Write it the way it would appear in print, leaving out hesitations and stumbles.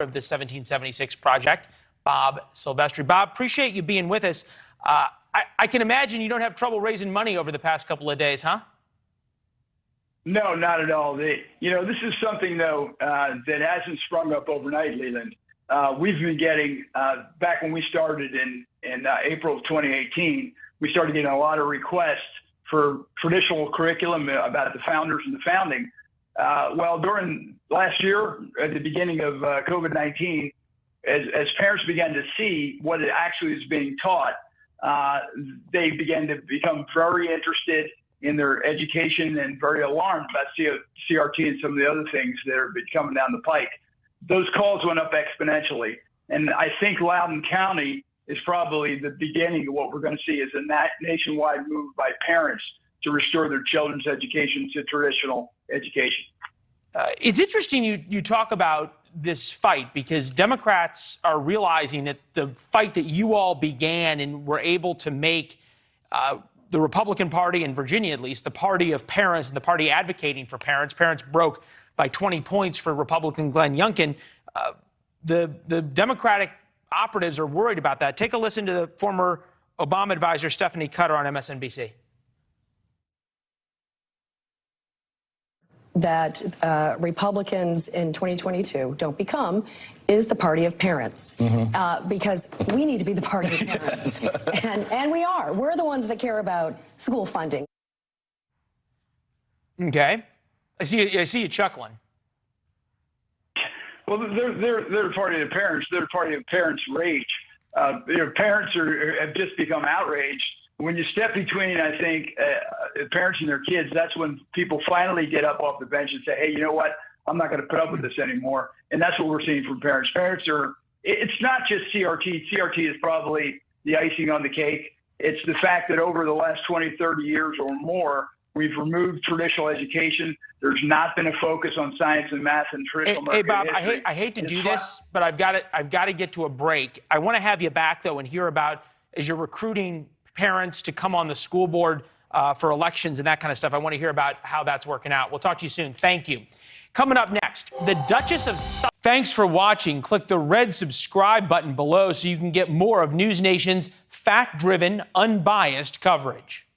of the 1776 project, Bob Silvestri. Bob, appreciate you being with us. I can imagine you don't have trouble raising money over the past couple of days, huh? No, not at all. This is something, though, that hasn't sprung up overnight, Leland. We've been getting, back when we started in April of 2018, we started getting a lot of requests for traditional curriculum about the founders and the founding. Well, during last year, at the beginning of COVID-19, as parents began to see what it actually is being taught, they began to become very interested in their education and very alarmed about CRT and some of the other things that are coming down the pike. Those calls went up exponentially. And I think Loudoun County is probably the beginning of what we're going to see is a nationwide move by parents to restore their children's education to traditional education. It's interesting you talk about this fight because Democrats are realizing that the fight that you all began and were able to make the Republican Party in Virginia, at least, the party of parents and the party advocating for parents. Parents broke by 20 points for Republican Glenn Youngkin. The Democratic operatives are worried about that. Take a listen to the former Obama advisor Stephanie Cutter on MSNBC. That Republicans in 2022 don't become is the party of parents, because we need to be the party of parents, and we are. We're the ones that care about school funding. Okay, I see you chuckling. Well, they're party of parents. They're party of parents' rage. Parents have just become outraged. When you step between, I think, parents and their kids, that's when people finally get up off the bench and say, hey, you know what? I'm not going to put up with this anymore. And that's what we're seeing from parents. Parents it's not just CRT. CRT is probably the icing on the cake. It's the fact that over the last 20, 30 years or more, we've removed traditional education. There's not been a focus on science and math and traditional Hey, Bob, history. I hate to do this, but I've got to get to a break. I want to have you back, though, and hear about, as you're recruiting parents to come on the school board for elections and that kind of stuff. I want to hear about how that's working out. We'll talk to you soon. Thank you. Coming up next, the Duchess of Sussex. Thanks for watching. Click the red subscribe button below so you can get more of NewsNation's fact-driven, unbiased coverage.